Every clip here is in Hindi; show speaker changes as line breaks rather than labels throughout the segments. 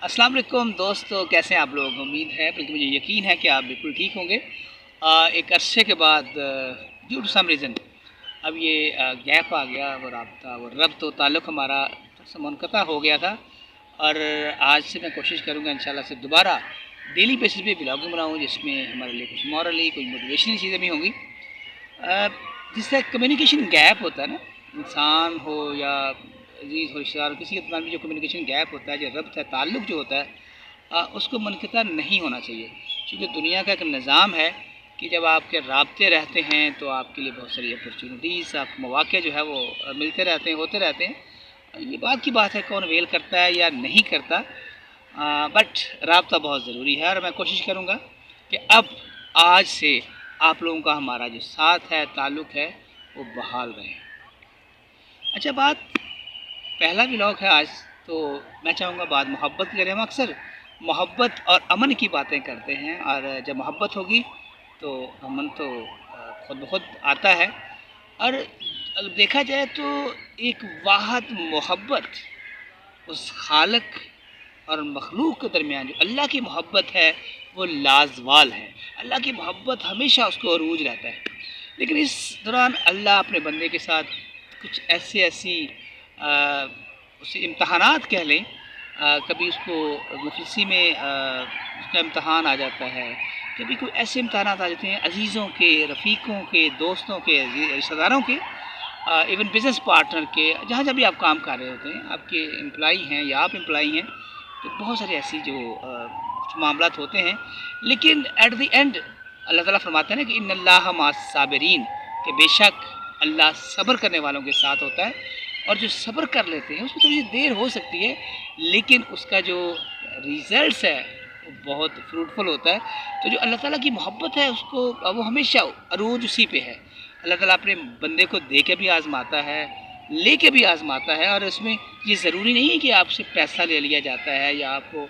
अस्सलाम वालेकुम दोस्तों, कैसे हैं आप लोग। उम्मीद है बल्कि मुझे यकीन है कि आप बिल्कुल ठीक होंगे। एक अरसे के बाद ड्यू टू सम रीज़न अब ये गैप आ गया, वो राब्ता वो रब्त व ताल्लुक़ हमारा मुनक़ता हो गया था। और आज से मैं कोशिश करूँगा इंशाल्लाह से दोबारा डेली बेसिस पे ब्लॉगिंग बनाऊँ, जिसमें हमारे लिए कुछ मॉरली कोई मोटिवेशनल चीज़ें भी होंगी। जिससे कम्युनिकेशन गैप होता है ना, इंसान हो या अजीज़ हो, रिश्तेदार हो, किसी के दरमियान भी जो कम्युनिकेशन गैप होता है, जो रब्त है, ताल्लुक़ जो होता है, उसको मुनक़ता नहीं होना चाहिए। क्योंकि दुनिया का एक निज़ाम है कि जब आपके राब्ते रहते हैं तो आपके लिए बहुत सारी अपॉर्चुनिटीज़, आपको मौक़े जो है वो मिलते रहते हैं, होते रहते हैं। ये बात की बात है कौन अवेल करता है या नहीं करता, बट राब्ता बहुत ज़रूरी है। और मैं कोशिश करूँगा कि अब आज से आप लोगों का हमारा जो साथ है, ताल्लुक़ है, वो बहाल रहे। अच्छा, बात पहला व्लॉग है आज, तो मैं चाहूँगा बात मोहब्बत की करें। हम अक्सर मोहब्बत और अमन की बातें करते हैं, और जब मोहब्बत होगी तो अमन तो खुद ब खुद आता है। और देखा जाए तो एक वाहद मोहब्बत उस खालिक और मखलूक के दरमियान जो अल्लाह की मोहब्बत है वो लाजवाल है। अल्लाह की मोहब्बत हमेशा उसको अरूज रहता है। लेकिन इस दौरान अल्लाह अपने बंदे के साथ कुछ ऐसी उसे इम्तहानात कह लें, कभी उसको मुफलिसी में उसका इम्तहान आ जाता है, कभी कोई ऐसे इम्तहानात आ जाते हैं अजीज़ों के, रफ़ीकों के, दोस्तों के, रिश्तेदारों के, इवन बिज़नेस पार्टनर के, जहाँ जहाँ भी आप काम कर रहे होते हैं, आपके एम्प्लॉई हैं या आप एम्प्लॉई हैं, तो बहुत सारे ऐसी जो कुछ मामलात होते हैं। लेकिन एट द एंड अल्लाह ताला फरमाते हैं ना कि इन्नल्लाह मअस साबिरीन, कि बेशक अल्लाह सब्र करने वालों के साथ होता है। और जो सब्र कर लेते हैं उसमें थोड़ी देर हो सकती है, लेकिन उसका जो रिज़ल्ट्स है वो बहुत फ्रूटफुल होता है। तो जो अल्लाह ताला की मोहब्बत है उसको वो हमेशा अरूज उसी पे है। अल्लाह ताला अपने बंदे को दे के भी आज़माता है, ले के भी आज़माता है। और इसमें ये ज़रूरी नहीं है कि आपसे पैसा ले लिया जाता है या आपको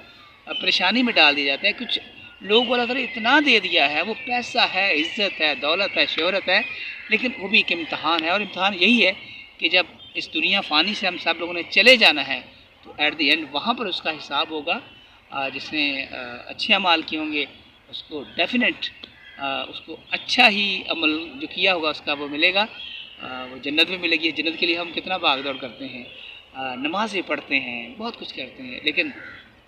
परेशानी में डाल दिया जाता है। कुछ लोगों को अल्लाह ताला इतना दे दिया है, वो पैसा है, इज़्ज़त है, दौलत है, शोहरत है, लेकिन वो भी एक इम्तहान है। और इम्तहान यही है कि जब इस दुनिया फ़ानी से हम सब लोगों ने चले जाना है, तो एट द एंड वहाँ पर उसका हिसाब होगा। जिसने अच्छे अमाल किए होंगे उसको डेफिनेट उसको अच्छा ही अमल जो किया होगा उसका वो मिलेगा, वो जन्नत में मिलेगी। जन्नत के लिए हम कितना भाग दौड़ करते हैं, नमाज़ें पढ़ते हैं, बहुत कुछ करते हैं, लेकिन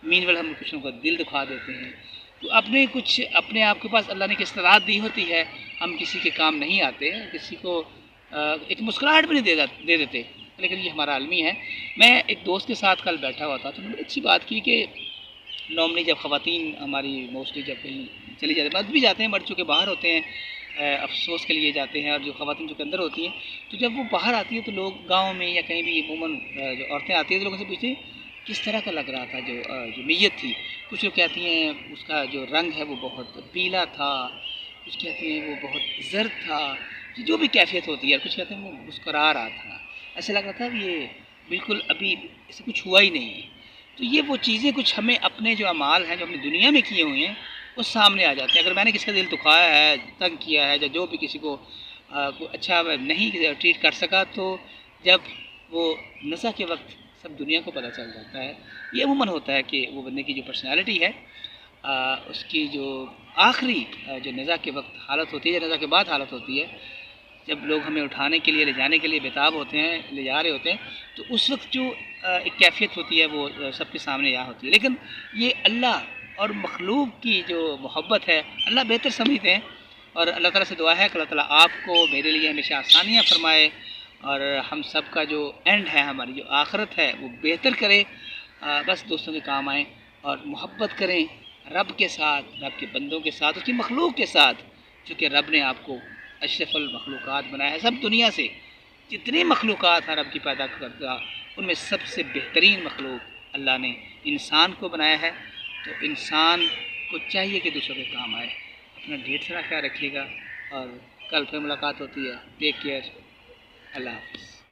मीनवेल हम कुछ लोगों का दिल दुखा देते हैं। तो अपने आप के पास अल्लाह ने किस तरह दी होती है, हम किसी के काम नहीं आते, किसी को एक मुस्कुराहट भी नहीं दे देते, लेकिन ये हमारा आलमी है। मैं एक दोस्त के साथ कल बैठा हुआ था, तो उन्होंने अच्छी बात की कि नॉर्मली जब ख़वातीन हमारी मोस्टली जब कहीं चली जाती, मर्द भी जाते हैं, मर्द चूँकि बाहर होते हैं, अफसोस के लिए जाते हैं, और जो ख़वातीन जो के अंदर होती हैं, तो जब वो बाहर आती है तो लोग गाँव में या कहीं भी अमूमन जो औरतें आती हैं तो लोगों से पूछते हैं किस तरह का लग रहा था जो मैयत थी। कुछ लोग कहती हैं उसका जो रंग है वो बहुत पीला था, कुछ कहती हैं वो बहुत ज़र्द था, जो भी कैफ़ियत होती है। कुछ कहते हैं वो मुस्कुरा रहा था, ऐसा लग रहा था ये बिल्कुल अभी ऐसे कुछ हुआ ही नहीं है। तो ये वो चीज़ें कुछ हमें अपने जो अमाल हैं जो हमने दुनिया में किए हुए हैं वो सामने आ जाते हैं। अगर मैंने किसी का दिल दुखाया है, तंग किया है, या जो भी किसी को अच्छा नहीं ट्रीट कर सका, तो जब वो नज़ा के वक्त सब दुनिया को पता चल जाता है। ये अमूमन होता है कि वो बंदे की जो पर्सनैलिटी है, उसकी जो आखिरी जो नज़ा के वक्त हालत होती है या नज़ा के बाद हालत होती है, जब लोग हमें उठाने के लिए, ले जाने के लिए बेताब होते हैं, ले जा रहे होते हैं, तो उस वक्त जो एक कैफ़ियत होती है वो सबके सामने यहाँ होती है। लेकिन ये अल्लाह और मखलूक की जो मोहब्बत है अल्लाह बेहतर समझते हैं। और अल्लाह ताला से दुआ है कि अल्लाह ताला आपको, मेरे लिए हमेशा आसानियाँ फ़रमाए, और हम सब का जो एंड है, हमारी जो आखिरत है वो बेहतर करे। बस दोस्तों के काम आएँ और मोहब्बत करें रब के साथ, रब के बंदों के साथ, उसकी मखलूक के साथ, चूँकि रब ने आपको अशरफुल मखलूक़ात बनाया है। सब दुनिया से जितनी मखलूक़ात हैं रब की पैदा करता, उनमें सबसे बेहतरीन मखलूक अल्लाह ने इंसान को बनाया है। तो इंसान को चाहिए कि दूसरों के काम आए। अपना ढेर सारा ख्याल रखिएगा, और कल फिर मुलाकात होती है। टेक केयर, अल्लाह हाफ़िज़।